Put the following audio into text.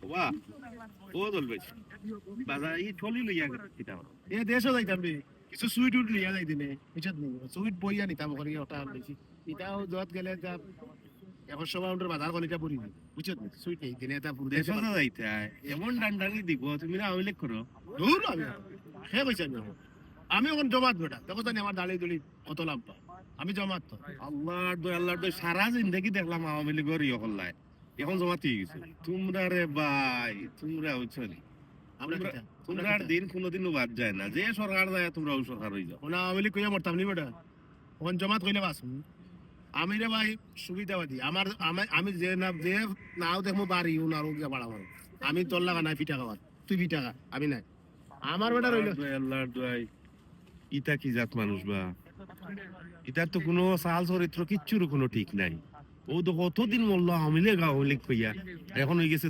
বাহ ও চলবে বাজার এই ঠলি লইয়া কিতা এ দেশও যাইতাম রে কিছু সুইট উইট লিয়া যাই দিনে বুঝছত নি সুইট বইয়া নিতাম করি ওটা বেশি এটাও যত গেলে যা 100 পাউন্ডের বাজার কলিটা পড়ি বুঝছত নি সুইট নেই দিনে এটা পুরো দেশে দেশও যাইতে এমন ডান্ডানি দিব তুমি না আওয়ামী লীগ করো দূর আমি সে কইছি আমি এখন জমাত বেটা দেখো জানি আমার দাঁড়িয়ে দুলি কত লাভ পা আমি জমাত তো আল্লাহর দয় সারা জিন্দগি দেখলাম আওয়ামী লীগের ইয়ে করলাই এখন জমাতে গেছে তোমরা রে ভাই তোমরা উচ্ছলি আমরা তোমরা আর দিন কোনোদিনও বাদ যায় না যে সরকার যায় তোমরা ওই সরকার হয়ে যাও ওনা আওয়ামী লীগ কইয়া মরতাম নি বেটা এখন জমাত কইলে বাস আমি রে ভাই সুবিধাবাদী আমার আমি যে নাও দেখবো বাড়ি উনার গিয়া বাড়াবো আমি তোর লাগা নাই পিঠা খাওয়ার তুই পিঠা খা আমি নাই আমার বেটা রইল আল্লাহর দয় ইটা কি জাত মানুষ বা ইটার তো কোনো সাল চরিত্র কিচ্ছুর কোনো ঠিক নাই ও তো কতদিন বললো আওয়ামী লীগ কইয়া এখন হয়ে গেছে